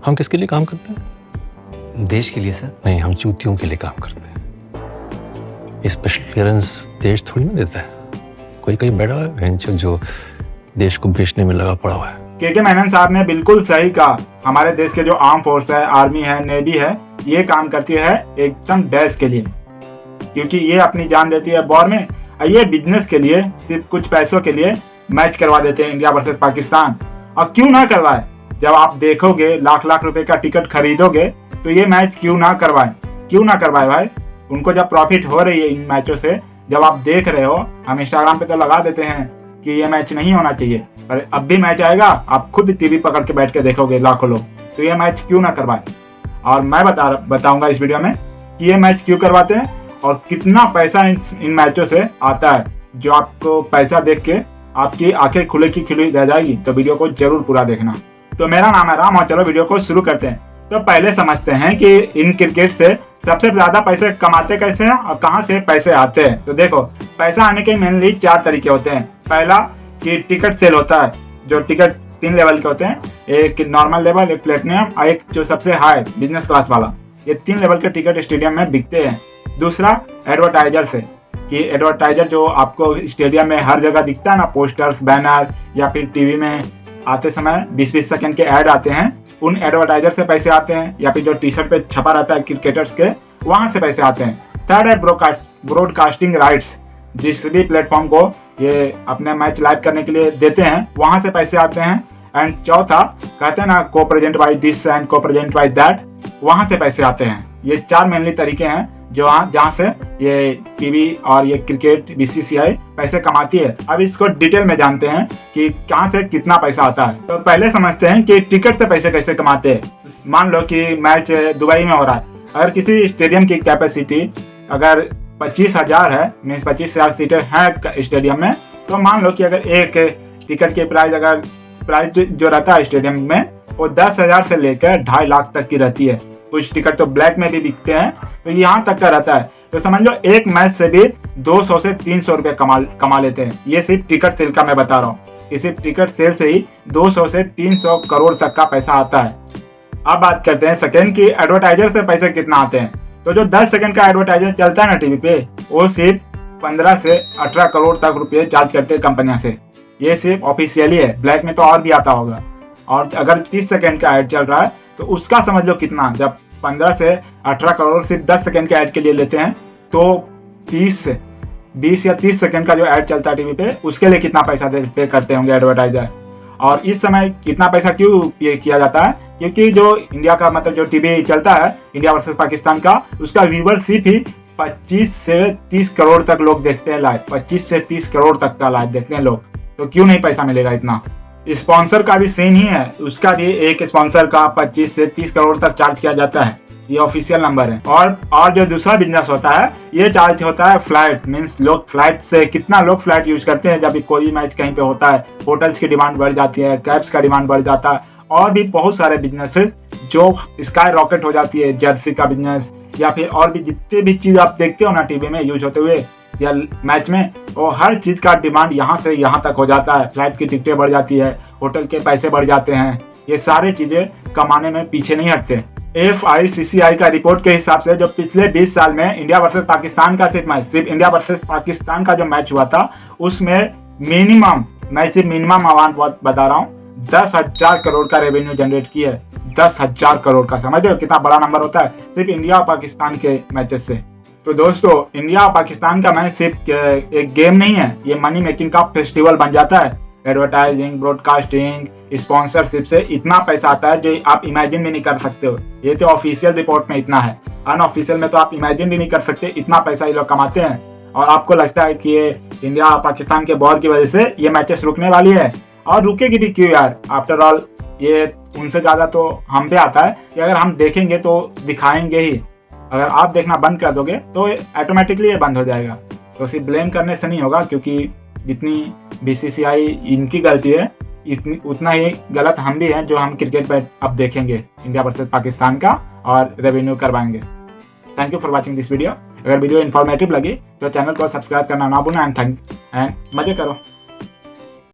हम किसके लिए काम करते हैं? देश के लिए सर। नहीं, हम चूतियों के लिए काम करते हैं। ये स्पेशल क्लियरेंस देश थोड़ी ना देता है। कोई कहीं बैठा है जो देश को बेचने में लगा पड़ा हुआ है। के मेनन साहब ने बिल्कुल सही कहा। हमारे देश के जो आर्म फोर्स है, आर्मी है, नेवी है, ये काम करती है एकदम देश के लिए, क्योंकि ये अपनी जान देती है वॉर में। ये बिजनेस के लिए, सिर्फ कुछ पैसों के लिए मैच करवा देते हैं इंडिया वर्सेस पाकिस्तान। और क्यों ना करवाए? जब आप देखोगे लाख लाख रुपए का टिकट खरीदोगे तो ये मैच क्यों ना करवाए भाई। उनको जब प्रॉफिट हो रही है इन मैचों से, जब आप देख रहे हो, हम इंस्टाग्राम पे तो लगा देते हैं कि ये मैच नहीं होना चाहिए, पर अब भी मैच आएगा, आप खुद टीवी पकड़ के बैठ के देखोगे लाखों लोग, तो ये मैच क्यों ना करवाए। और मैं बताऊंगा इस वीडियो में कि ये मैच क्यों करवाते हैं और कितना पैसा इन मैचों से आता है, जो आपको पैसा देख के आपकी आंखें खुले की खुली रह जाएगी। तो वीडियो को जरूर पूरा देखना। तो मेरा नाम है राम और चलो वीडियो को शुरू करते हैं। तो पहले समझते हैं कि इन क्रिकेट से सबसे ज्यादा पैसे कमाते कैसे हैं और कहां से पैसे आते हैं। तो देखो, पैसा आने के मेनली 4 तरीके होते हैं। पहला कि टिकट सेल होता है, जो टिकट 3 लेवल के होते हैं, एक नॉर्मल लेवल, एक प्लेटिनम और एक जो सबसे हाई बिजनेस क्लास वाला। ये 3 लेवल के टिकट स्टेडियम में बिकते हैं। दूसरा एडवर्टाइजर से, कि एडवर्टाइजर जो आपको स्टेडियम में हर जगह दिखता है ना, पोस्टर्स, बैनर या फिर टीवी में आते समय 20-20 सेकंड के ऐड आते हैं, उन एडवर्टाइजर से पैसे आते हैं। या फिर जो टी शर्ट पे छपा रहता है क्रिकेटर्स के, वहां से पैसे आते हैं। थर्ड है ब्रॉडकास्टिंग राइट्स, जिस भी प्लेटफॉर्म को ये अपने मैच लाइव करने के लिए देते हैं, वहां से पैसे आते हैं। एंड चौथा, कहते हैं ना, को प्रेजेंट बाय दिस एंड को प्रेजेंट बाय दैट, वहां से पैसे आते हैं। ये 4 मेनली तरीके हैं जहाँ से ये टीवी और ये क्रिकेट BCCI पैसे कमाती है। अब इसको डिटेल में जानते हैं कि कहाँ से कितना पैसा आता है। तो पहले समझते हैं कि टिकट से पैसे कैसे कमाते हैं। मान लो कि मैच दुबई में हो रहा है, अगर किसी स्टेडियम की कैपेसिटी अगर 25,000 है, मीन्स 25,000 सीटें हैं स्टेडियम में, तो मान लो कि अगर एक टिकट की प्राइस जो रहता है स्टेडियम में, वो 10,000 से लेकर 2.5 लाख तक की रहती है। कुछ टिकट तो ब्लैक में भी बिकते हैं, तो यहाँ तक का रहता है। तो समझ लो एक मैच से भी 200 से 300 रुपये कमा लेते हैं। ये सिर्फ टिकट सेल का मैं बता रहा हूँ कि सिर्फ टिकट सेल से ही 200 से 300 करोड़ तक का पैसा आता है। अब बात करते हैं सेकंड की एडवर्टाइजर से पैसे कितना आते हैं। तो जो 10 सेकंड का एडवर्टाइजर चलता है ना टीवी पे, वो सिर्फ 15 से 18 करोड़ तक रुपये चार्ज करते हैं कंपनियां से। ये सिर्फ ऑफिशियली है, ब्लैक में तो और भी आता होगा। और अगर 30 सेकंड का ऐड चल रहा है तो उसका समझ लो कितना, जब 15 से 18 करोड़ सिर्फ 10 सेकंड के ऐड के लिए लेते हैं, तो 20 या 30 सेकंड का जो ऐड चलता है टीवी पे, उसके लिए कितना पैसा पे करते होंगे एडवर्टाइजर। और इस समय कितना पैसा क्यों पे किया जाता है? क्योंकि जो इंडिया का, मतलब जो टीवी चलता है इंडिया वर्सेस पाकिस्तान का, उसका व्यूवरशिप ही 25 से 30 करोड़ तक लोग देखते हैं लाइव। 25 से 30 करोड़ तक का लाइव देखते हैं लोग, तो क्यों नहीं पैसा मिलेगा इतना। स्पॉन्सर का भी सेम ही है, उसका भी एक स्पॉन्सर का 25 से 30 करोड़ तक चार्ज किया जाता है। ये ऑफिशियल नंबर है। और जो दूसरा बिजनेस होता है, ये चार्ज होता है फ्लाइट, मीन्स लोग फ्लाइट से, कितना लोग फ्लाइट यूज करते हैं। जब भी कोई मैच कहीं पे होता है, होटल्स की डिमांड बढ़ जाती है, कैब्स का डिमांड बढ़ जाता है, और भी बहुत सारे बिजनेसेस जो स्काई रॉकेट हो जाती है, जर्सी का बिजनेस, या फिर और भी जितने भी चीज आप देखते हो ना टीवी में यूज होते हुए या मैच में, वो हर चीज का डिमांड यहाँ से यहाँ तक हो जाता है। फ्लाइट की टिकटें बढ़ जाती है, होटल के पैसे बढ़ जाते हैं। ये सारे चीजें कमाने में पीछे नहीं हटते। FICCI का रिपोर्ट के हिसाब से जो पिछले 20 साल में इंडिया वर्सेस पाकिस्तान का सिर्फ इंडिया वर्सेस पाकिस्तान का जो मैच हुआ था, उसमें मिनिमम, मैं सिर्फ मिनिमम अमाउंट बता रहा हूँ, 10,000 करोड़ का रेवेन्यू जनरेट किया है। 10,000 करोड़ का, समझ रहे हो कितना बड़ा नंबर होता है सिर्फ इंडिया और पाकिस्तान के मैचेस से। तो दोस्तों, इंडिया और पाकिस्तान का मैच सिर्फ एक गेम नहीं है, ये मनी मेकिंग का फेस्टिवल बन जाता है। एडवर्टाइजिंग, ब्रॉडकास्टिंग, स्पॉन्सरशिप से इतना पैसा आता है जो आप इमेजिन भी नहीं कर सकते हो। ये तो ऑफिशियल रिपोर्ट में इतना है, अनऑफिशियल में तो आप इमेजिन भी नहीं कर सकते, इतना पैसा ये लोग कमाते हैं। और आपको लगता है कि ये इंडिया और पाकिस्तान के वॉर की वजह से ये मैचेस रुकने वाली है, और रुकेगी भी क्यों यार। आफ्टर ऑल ये उनसे ज़्यादा तो हम पे आता है कि अगर हम देखेंगे तो दिखाएंगे ही। अगर आप देखना बंद कर दोगे तो ऑटोमेटिकली ये बंद हो जाएगा। तो सिर्फ ब्लेम करने से नहीं होगा, क्योंकि जितनी BCCI इनकी गलती है, उतना ही गलत हम भी हैं, जो हम क्रिकेट पे अब देखेंगे इंडिया वर्सेस पाकिस्तान का और रेवेन्यू करवाएंगे। Thank you for watching this video. अगर वीडियो इन्फॉर्मेटिव लगी तो चैनल को सब्सक्राइब करना ना भूलना। एंड मजे करो।